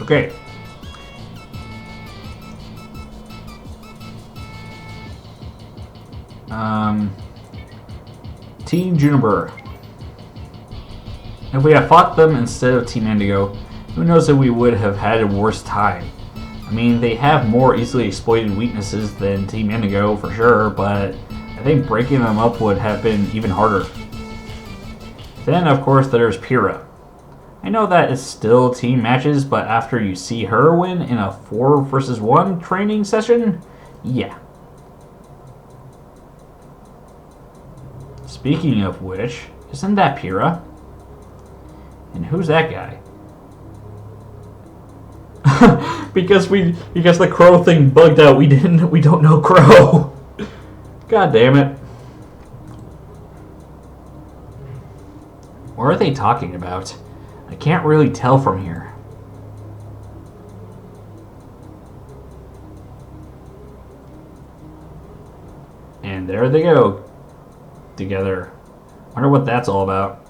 Okay. Team Juniper. If we had fought them instead of Team Indigo, who knows if we would have had a worse time. I mean, they have more easily exploited weaknesses than Team Indigo for sure, but I think breaking them up would have been even harder. Then, of course, there's Pyrrha. I know that it's still team matches, but after you see her win in a 4 versus 1 training session, yeah. Speaking of which, isn't that Pyrrha? And who's that guy? because the crow thing bugged out. We don't know crow. God damn it. What are they talking about? I can't really tell from here. And there they go. Together. Wonder what that's all about.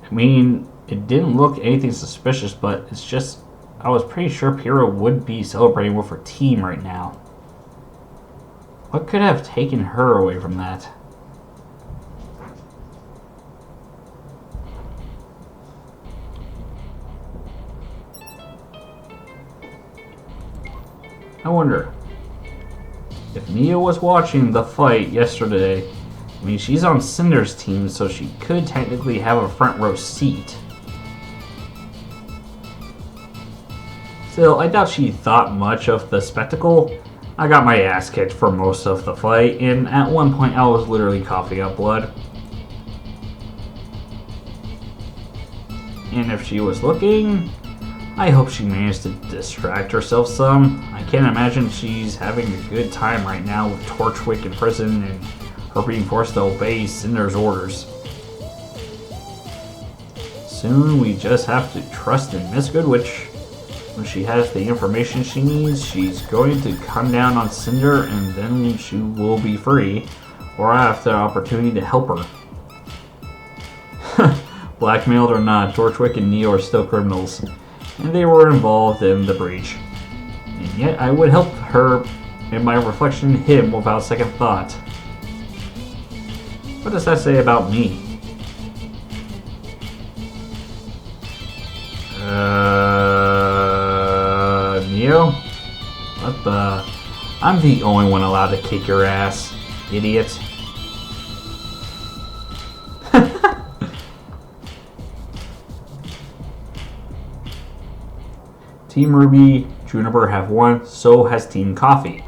I mean, it didn't look anything suspicious, but it's just I was pretty sure Pyrrha would be celebrating with her team right now. What could have taken her away from that? I wonder if Nia was watching the fight yesterday. I mean, she's on Cinder's team, so she could technically have a front row seat. Still, I doubt she thought much of the spectacle. I got my ass kicked for most of the fight, and at one point I was literally coughing up blood. And if she was looking, I hope she managed to distract herself some. I can't imagine she's having a good time right now with Torchwick in prison and her being forced to obey Cinder's orders. Soon we just have to trust in Miss Goodwitch. When she has the information she needs, she's going to come down on Cinder and then she will be free, or I have the opportunity to help her. Blackmailed or not, Torchwick and Neo are still criminals, and they were involved in the breach. And yet I would help her and my reflection him without second thought. What does that say about me? Neo? What the? I'm the only one allowed to kick your ass, idiot. Team Ruby, Juniper have won, so has Team Coffee.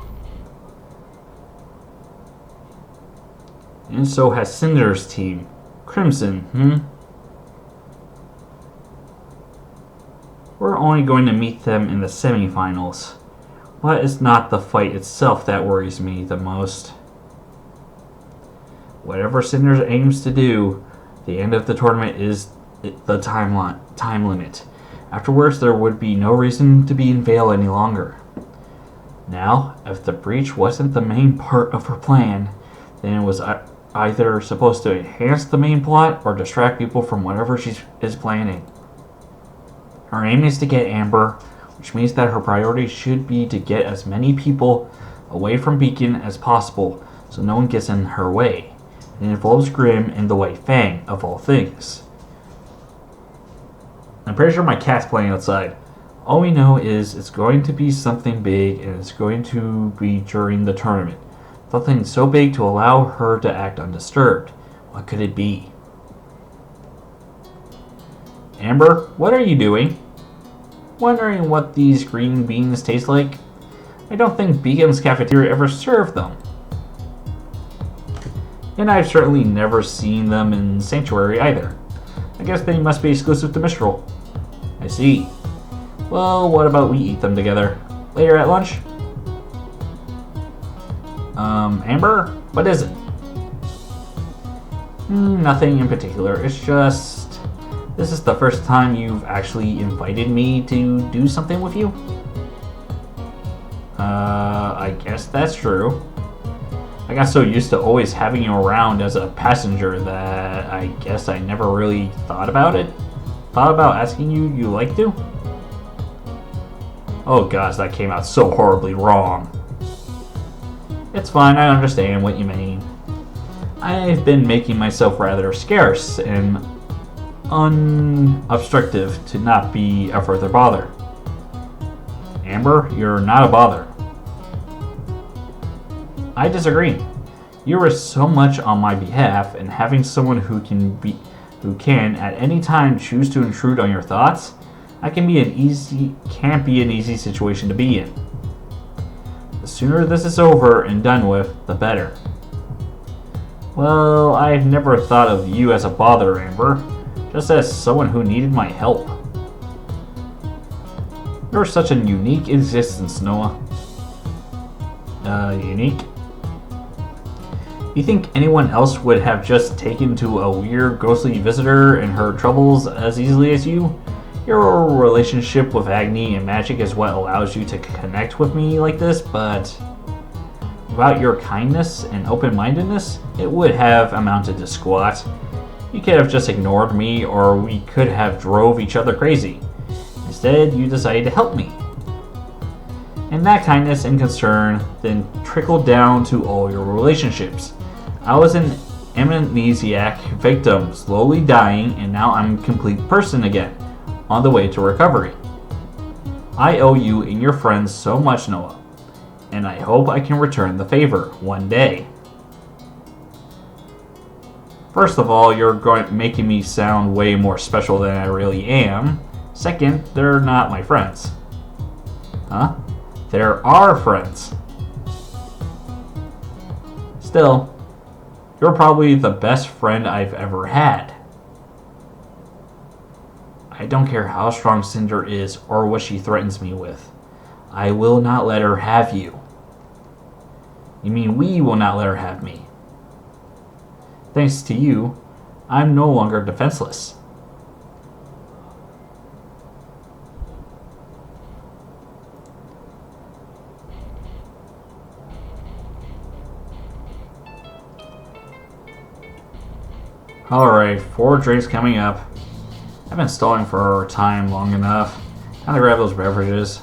And so has Cinder's team, Crimson, We're only going to meet them in the semifinals. But it's not the fight itself that worries me the most. Whatever Cinder aims to do, the end of the tournament is the time limit. Afterwards, there would be no reason to be in Vale any longer. Now, if the breach wasn't the main part of her plan, then it was either supposed to enhance the main plot or distract people from whatever she is planning. Her aim is to get Amber, which means that her priority should be to get as many people away from Beacon as possible so no one gets in her way. It involves Grimm and the White Fang, of all things. I'm pretty sure my cat's playing outside. All we know is it's going to be something big and it's going to be during the tournament. Something so big to allow her to act undisturbed. What could it be? Amber, what are you doing? Wondering what these green beans taste like? I don't think Beacon's cafeteria ever served them. And I've certainly never seen them in Sanctuary either. I guess they must be exclusive to Mistral. I see. Well, what about we eat them together? Later at lunch? Amber? What is it? Nothing in particular. It's just... this is the first time you've actually invited me to do something with you? I guess that's true. I got so used to always having you around as a passenger that I guess I never really thought about it. Thought about asking you like to? Oh gosh, that came out so horribly wrong. It's fine, I understand what you mean. I've been making myself rather scarce and unobstructive to not be a further bother. Amber, you're not a bother. I disagree. You risk so much on my behalf, and having someone who can at any time choose to intrude on your thoughts, can't be an easy situation to be in. The sooner this is over and done with, the better. Well, I've never thought of you as a bother, Amber. Just as someone who needed my help. You're such a unique existence, Noah. Unique? You think anyone else would have just taken to a weird, ghostly visitor and her troubles as easily as you? Your relationship with Agni and magic is what allows you to connect with me like this, but without your kindness and open-mindedness, it would have amounted to squat. You could have just ignored me, or we could have drove each other crazy. Instead, you decided to help me. And that kindness and concern then trickled down to all your relationships. I was an amnesiac victim, slowly dying, and now I'm a complete person again, on the way to recovery. I owe you and your friends so much, Noah, and I hope I can return the favor one day. First of all, you're making me sound way more special than I really am. Second, they're not my friends. Huh? There are friends. Still, you're probably the best friend I've ever had. I don't care how strong Cinder is or what she threatens me with. I will not let her have you. You mean we will not let her have me? Thanks to you, I'm no longer defenseless. Alright, 4 drinks coming up. I've been stalling for time long enough. Time to grab those beverages.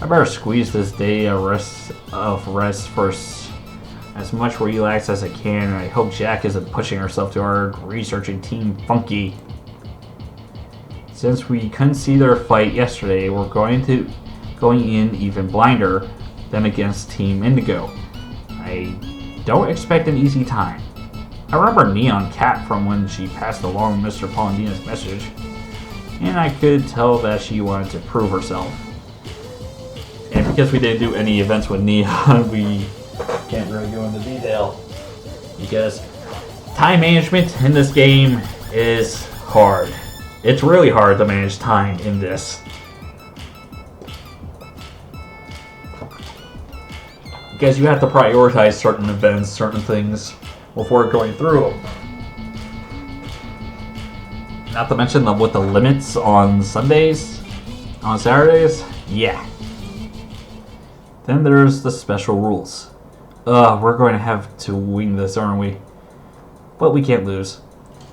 I better squeeze this day of rest for as much relax as I can, and I hope Jack isn't pushing herself too hard researching Team Funky. Since we couldn't see their fight yesterday, we're going in even blinder than against Team Indigo. I don't expect an easy time. I remember Neon Cat from when she passed along Mr. Polendina's message, and I could tell that she wanted to prove herself. And because we didn't do any events with Neon, we can't really go into detail. Because time management in this game is hard. It's really hard to manage time in this. Because you have to prioritize certain events, certain things, before going through them. Not to mention with the limits on Sundays, on Saturdays, yeah. Then there's the special rules. We're going to have to wing this, aren't we? But we can't lose.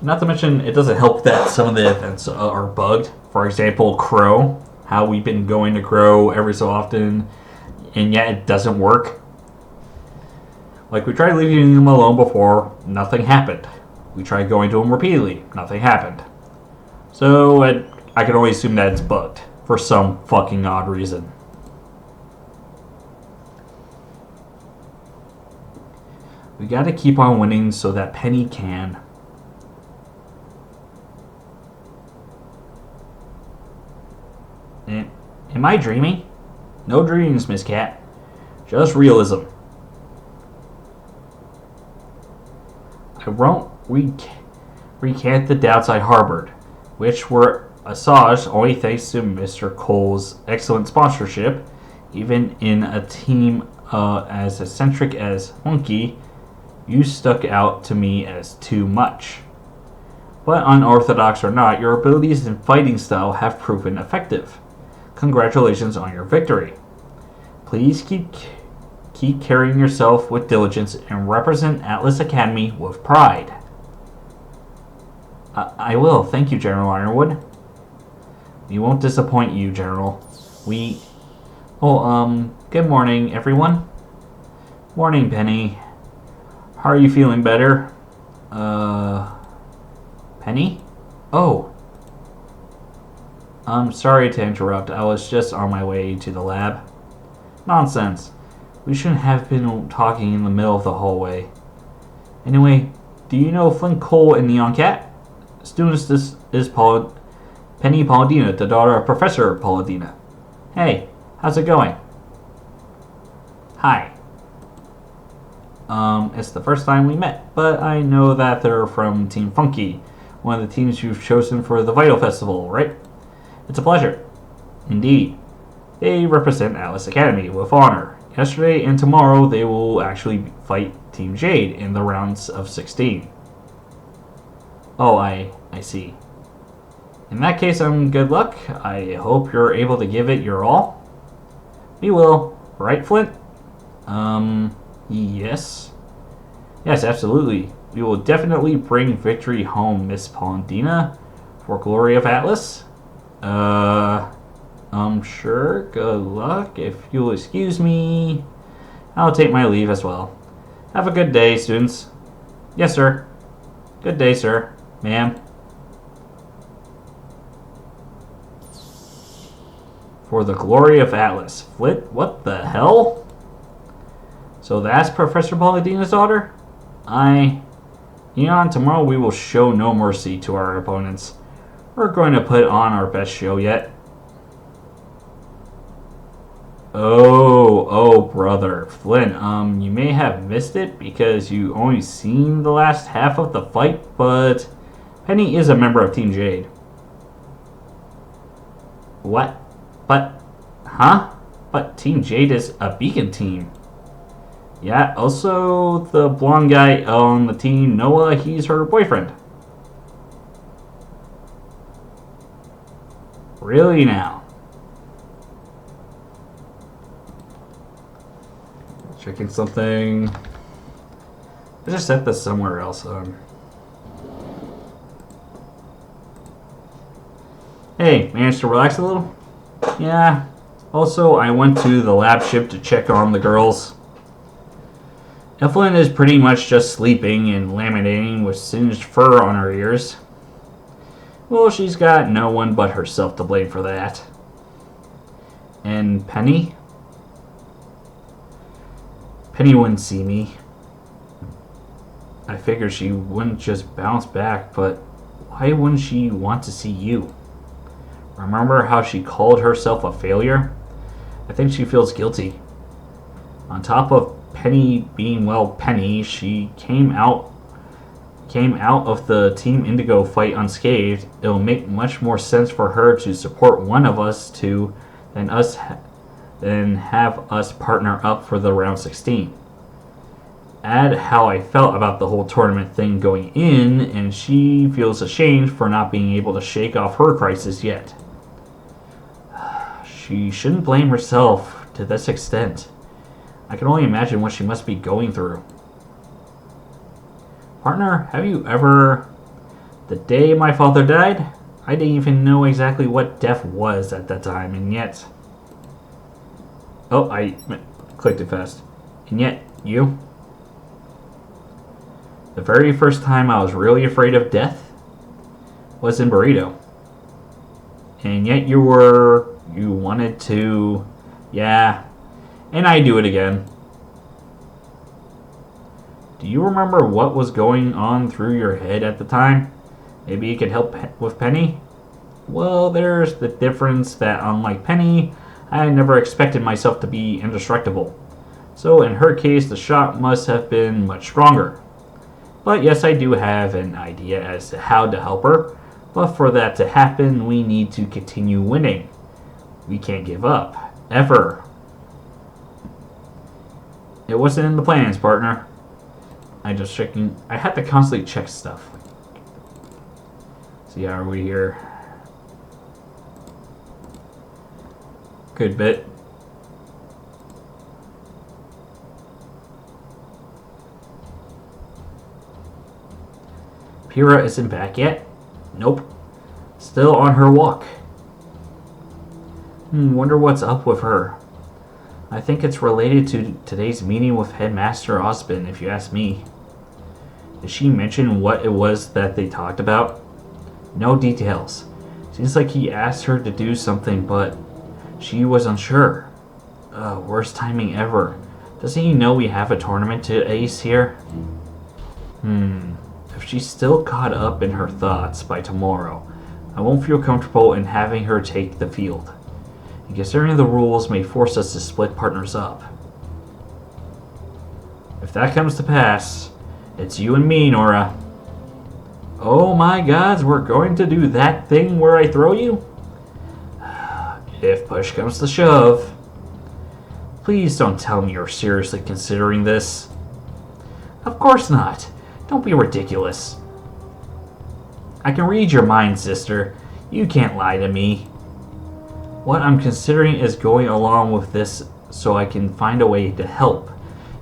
Not to mention, it doesn't help that some of the events are bugged. For example, Crow. How we've been going to Crow every so often, and yet it doesn't work. Like, we tried leaving him alone before, nothing happened. We tried going to him repeatedly, nothing happened. So, I can only assume that it's bugged, for some fucking odd reason. We gotta keep on winning so that Penny can. Am I dreaming? No dreams, Miss Cat. Just realism. I won't recant the doubts I harbored, which were assuaged only thanks to Mr. Cole's excellent sponsorship. Even in a team as eccentric as Monkey, you stuck out to me as too much. But unorthodox or not, your abilities and fighting style have proven effective. Congratulations on your victory. Please keep carrying yourself with diligence and represent Atlas Academy with pride. I will. Thank you, General Ironwood. We won't disappoint you, General. Good morning, everyone. Morning, Penny. How are you feeling better? Penny? Oh, I'm sorry to interrupt. I was just on my way to the lab. Nonsense. We shouldn't have been talking in the middle of the hallway. Anyway, do you know Flint Cole and Neon Cat? Students, this is Penny Palladina, the daughter of Professor Palladina. Hey, how's it going? Hi. It's the first time we met, but I know that they're from Team Funky, one of the teams you've chosen for the Vital Festival, right? It's a pleasure. Indeed. They represent Atlas Academy with honor. Yesterday and tomorrow they will actually fight Team Jade in the rounds of 16. Oh, I see. In that case, good luck. I hope you're able to give it your all. We will. Right, Flint? Yes. Yes, absolutely. We will definitely bring victory home, Miss Palladina, for glory of Atlas. Sure. Good luck. If you'll excuse me, I'll take my leave as well. Have a good day, students. Yes, sir. Good day, sir. Ma'am. For the glory of Atlas. Flint, what the hell? So that's Professor Palladina's daughter? Eon, tomorrow we will show no mercy to our opponents. We're going to put on our best show yet. Oh, brother. Flynn, you may have missed it because you only seen the last half of the fight, but Penny is a member of Team Jade. What? But Team Jade is a beacon team. Yeah, also the blonde guy on the team, Noah, he's her boyfriend. Really now? Checking something. I just set this somewhere else. Hey, managed to relax a little? Yeah. Also, I went to the lab ship to check on the girls. Evelyn is pretty much just sleeping and laminating with singed fur on her ears. Well, she's got no one but herself to blame for that. And Penny? Penny wouldn't see me. I figured she wouldn't just bounce back, but why wouldn't she want to see you? Remember how she called herself a failure? I think she feels guilty. On top of Penny being, well, Penny, she came out of the Team Indigo fight unscathed. It'll make much more sense for her to support one of us than have us partner up for the round 16. Add how I felt about the whole tournament thing going in, and she feels ashamed for not being able to shake off her crisis yet. She shouldn't blame herself to this extent. I can only imagine what she must be going through. Partner, have you ever... The day my father died, I didn't even know exactly what death was at that time, and yet... Oh, I clicked it fast. And yet, you? The very first time I was really afraid of death was in Burrito. And yet you wanted to... Yeah, and I do it again. Do you remember what was going on through your head at the time? Maybe you could help with Penny? Well, there's the difference that unlike Penny, I never expected myself to be indestructible. So in her case, the shock must have been much stronger. But yes, I do have an idea as to how to help her. But for that to happen, we need to continue winning. We can't give up. Ever. It wasn't in the plans, partner. I had to constantly check stuff. See, how are we here? Good bit. Pyrrha isn't back yet? Nope. Still on her walk. Wonder what's up with her. I think it's related to today's meeting with Headmaster Osbin, if you ask me. Did she mention what it was that they talked about? No details. Seems like he asked her to do something, but she was unsure. Worst timing ever. Doesn't he know we have a tournament to ace here? If she's still caught up in her thoughts by tomorrow, I won't feel comfortable in having her take the field. And considering the rules may force us to split partners up. If that comes to pass, it's you and me, Nora. Oh my gods, we're going to do that thing where I throw you? If push comes to shove. Please don't tell me you're seriously considering this. Of course not. Don't be ridiculous. I can read your mind, sister. You can't lie to me. What I'm considering is going along with this so I can find a way to help.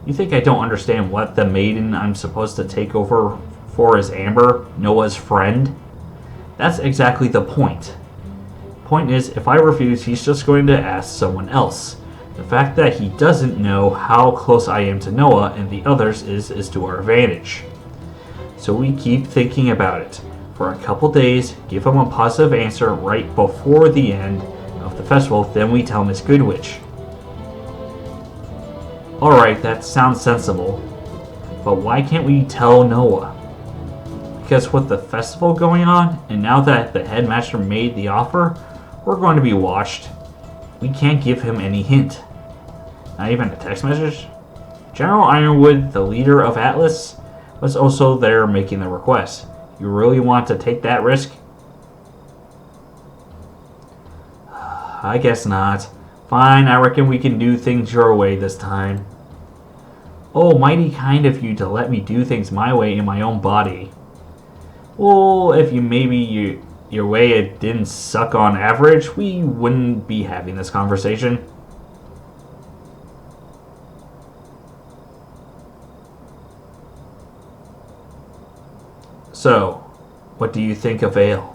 You think I don't understand what the maiden I'm supposed to take over for is Amber, Noah's friend? That's exactly the point. Point is, if I refuse, he's just going to ask someone else. The fact that he doesn't know how close I am to Noah and the others is to our advantage. So we keep thinking about it. For a couple days, give him a positive answer right before the end of the festival, then we tell Miss Goodwitch. Alright, that sounds sensible. But why can't we tell Noah? Because with the festival going on, and now that the headmaster made the offer, we're going to be watched. We can't give him any hint. Not even a text message? General Ironwood, the leader of Atlas, was also there making the request. You really want to take that risk? I guess not. Fine, I reckon we can do things your way this time. Oh, mighty kind of you to let me do things my way in my own body. Well, if your way it didn't suck on average, we wouldn't be having this conversation. So, what do you think of Vale?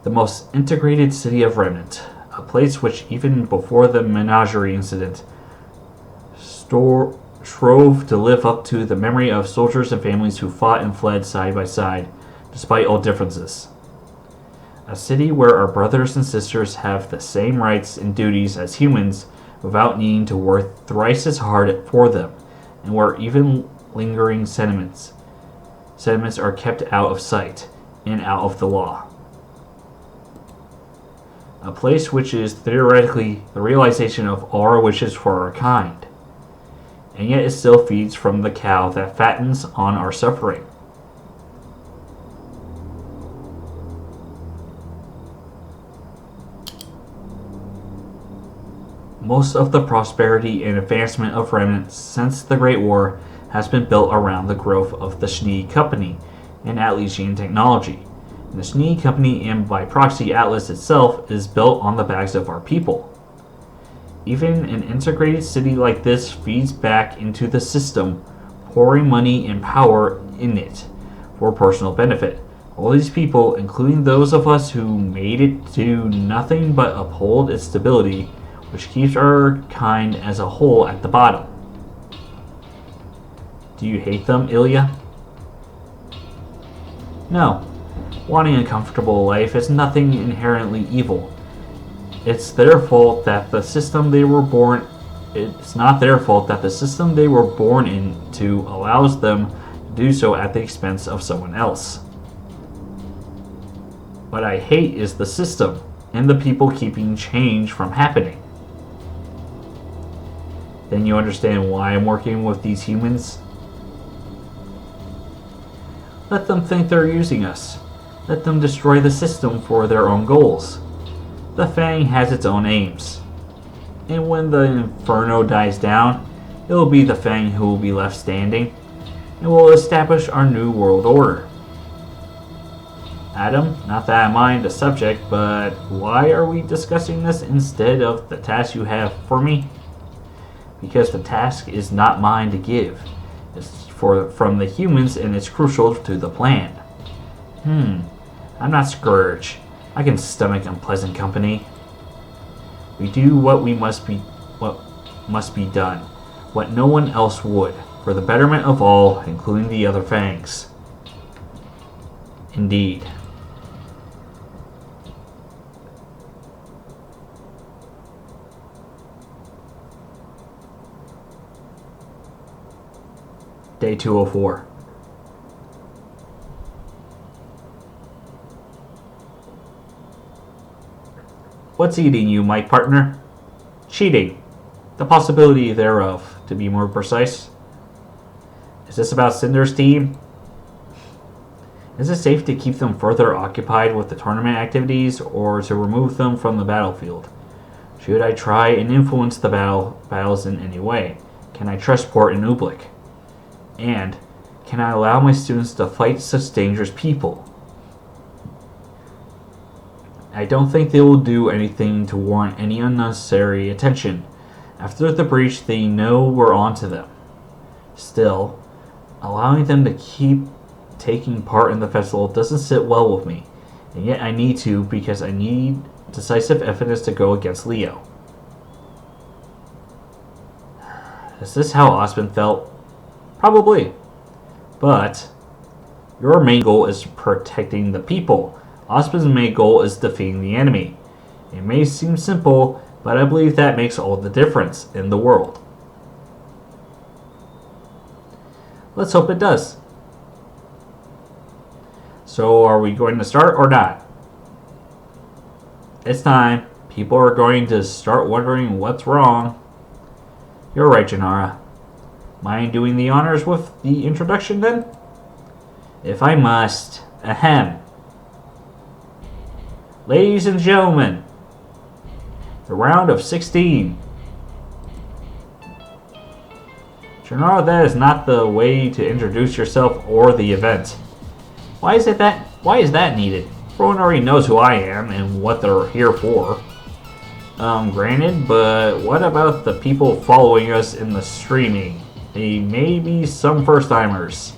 The most integrated city of Remnant, a place which even before the menagerie incident strove to live up to the memory of soldiers and families who fought and fled side by side, despite all differences. A city where our brothers and sisters have the same rights and duties as humans without needing to work thrice as hard for them, and where even lingering sentiments are kept out of sight and out of the law. A place which is theoretically the realization of all our wishes for our kind, and yet it still feeds from the cow that fattens on our suffering. Most of the prosperity and advancement of Remnant since the Great War has been built around the growth of the Schnee Company and Atlesian technology. And the Schnee Company, and by proxy Atlas itself, is built on the backs of our people. Even an integrated city like this feeds back into the system, pouring money and power in it for personal benefit. All these people, including those of us who made it, do nothing but uphold its stability, which keeps our kind as a whole at the bottom. Do you hate them, Ilya? No. Wanting a comfortable life is nothing inherently evil. It's their fault that the system they were born It's not their fault that the system they were born into allows them to do so at the expense of someone else. What I hate is the system and the people keeping change from happening. Then you understand why I'm working with these humans? Let them think they're using us. Let them destroy the system for their own goals. The Fang has its own aims. And when the Inferno dies down, it will be the Fang who will be left standing, and will establish our new world order. Adam, not that I mind the subject, but why are we discussing this instead of the task you have for me? Because the task is not mine to give. It's from the humans, and it's crucial to the plan. I'm not Scourge. I can stomach unpleasant company. We do what we must what must be done, what no one else would, for the betterment of all, including the other fangs. Indeed. Day 204. What's eating you, my partner? Cheating. The possibility thereof, to be more precise. Is this about Cinder's team? Is it safe to keep them further occupied with the tournament activities, or to remove them from the battlefield? Should I try and influence the battles in any way? Can I trust Port and Ublik? And can I allow my students to fight such dangerous people? I don't think they will do anything to warrant any unnecessary attention. After the breach, they know we're onto them. Still, allowing them to keep taking part in the festival doesn't sit well with me. And yet I need to, because I need decisive evidence to go against Leo. Is this how Osmond felt? Probably. But your main goal is protecting the people. Osmond's main goal is defeating the enemy. It may seem simple, but I believe that makes all the difference in the world. Let's hope it does. So are we going to start or not? It's time. People are going to start wondering what's wrong. You're right, Janara. Mind doing the honors with the introduction then? If I must. Ahem. Ladies and gentlemen, the round of 16. Janara, that is not the way to introduce yourself or the event. Why is that needed? Everyone already knows who I am and what they're here for. Granted, but what about the people following us in the streaming? They may be some first-timers.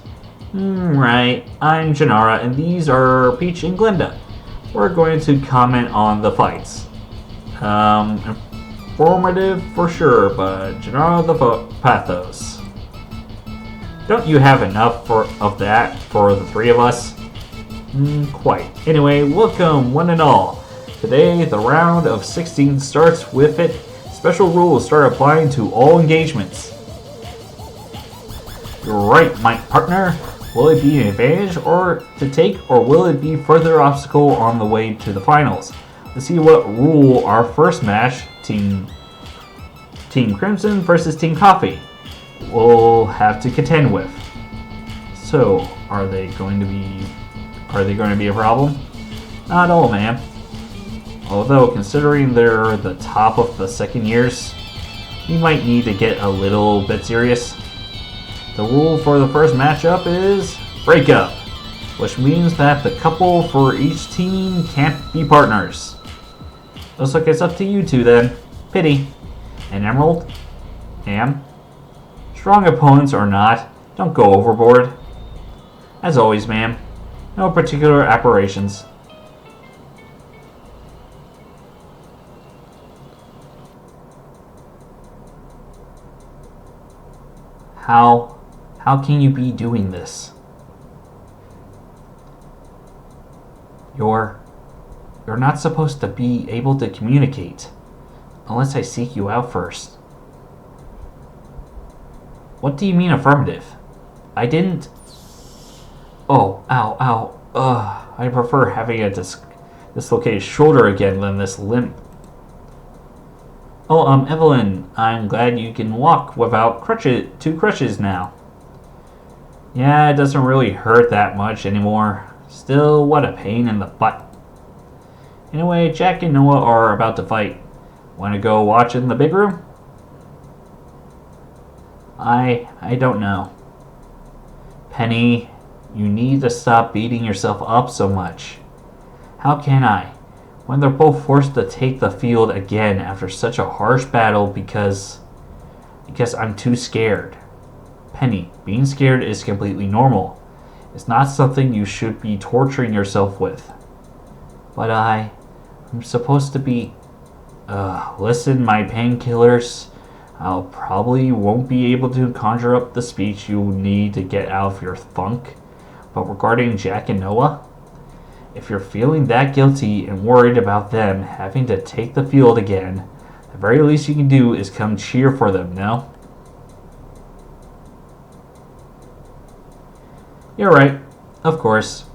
Right, I'm Janara, and these are Peach and Glinda. We're going to comment on the fights. Informative for sure, but Janara the pathos. Don't you have enough of that for the three of us? Quite. Anyway, welcome one and all. Today, the round of 16 starts with it. Special rules start applying to all engagements. You're right, my partner. Will it be an advantage or to take, or will it be further obstacle on the way to the finals? Let's see what rule our first match, Team Crimson versus Team Coffee, will have to contend with. So, are they going to be a problem? Not at all, ma'am. Although, considering they're the top of the second years, we might need to get a little bit serious. The rule for the first matchup is breakup, which means that the couple for each team can't be partners. Looks like it's up to you two then. Pity. And Emerald? Am? Strong opponents or not, don't go overboard. As always, ma'am. No particular aberrations. How can you be doing this? You're not supposed to be able to communicate unless I seek you out first. What do you mean affirmative? I didn't... Oh, ow. I prefer having a dislocated shoulder again than this limp. Oh, Evelyn, I'm glad you can walk without two crutches now. Yeah, it doesn't really hurt that much anymore. Still, what a pain in the butt. Anyway, Jack and Noah are about to fight. Want to go watch in the big room? I don't know. Penny, you need to stop beating yourself up so much. How can I, when they're both forced to take the field again after such a harsh battle because I'm too scared? Penny, being scared is completely normal. It's not something you should be torturing yourself with. But I'm supposed to be... Listen, my painkillers I'll probably won't be able to conjure up the speech you need to get out of your funk. But regarding Jack and Noah, if you're feeling that guilty and worried about them having to take the field again, the very least you can do is come cheer for them, no? You're right, of course.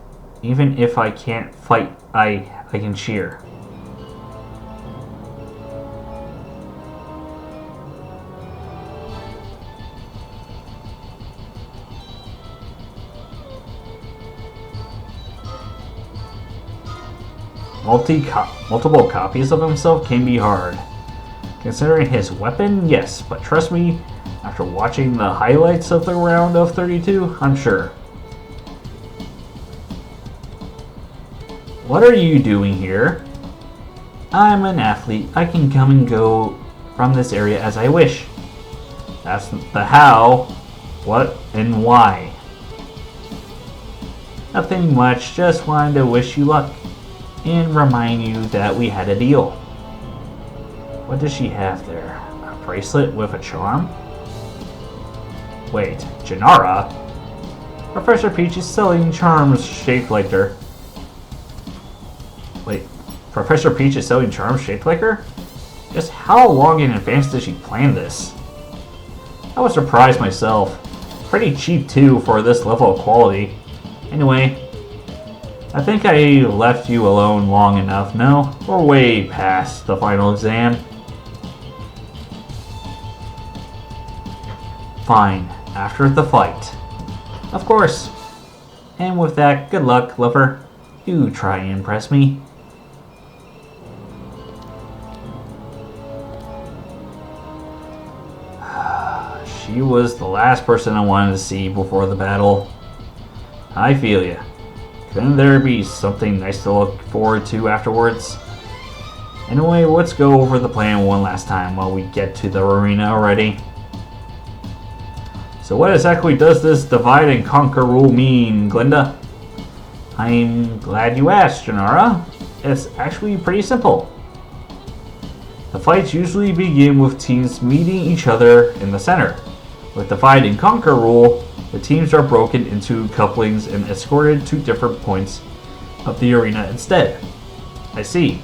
Even if I can't fight, I can cheer. Multiple copies of himself can be hard. Considering his weapon, yes, but trust me, after watching the highlights of the round of 32, I'm sure. What are you doing here? I'm an athlete. I can come and go from this area as I wish. That's the how, what, and why. Nothing much, just wanted to wish you luck and remind you that we had a deal. What does she have there? A bracelet with a charm? Wait, Janara? Professor Peach is selling charms shaped like her. Wait, Professor Peach is selling charms shaped like her? Just how long in advance did she plan this? I was surprised myself. Pretty cheap too for this level of quality. Anyway, I think I left you alone long enough, no? We're way past the final exam. Fine, after the fight. Of course. And with that, good luck, lover. Do try and impress me. She was the last person I wanted to see before the battle. I feel ya. Couldn't there be something nice to look forward to afterwards? Anyway, let's go over the plan one last time while we get to the arena already. So what exactly does this divide and conquer rule mean, Glinda? I'm glad you asked, Janara. It's actually pretty simple. The fights usually begin with teams meeting each other in the center. With the divide and conquer rule, the teams are broken into couplings and escorted to different points of the arena instead. I see.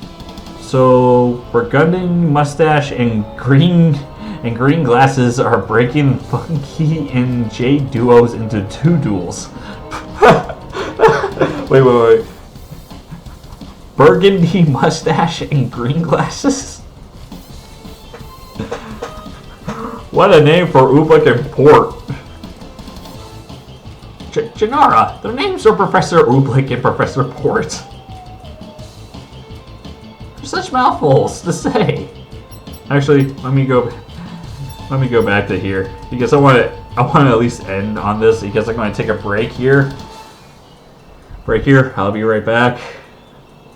So Burgundy Mustache and Green Glasses are breaking Funky and Jade duos into 2 duels. wait. Burgundy Mustache and Green Glasses? What a name for Oobleck and Port. Janara, their names are Professor Oobleck and Professor Port. They're such mouthfuls to say. Actually, let me go back to here because I want to at least end on this because I'm going to take a break here. I'll be right back.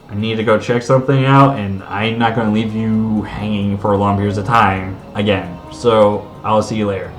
I need to go check something out, and I'm not going to leave you hanging for long periods of time again. So I'll see you later.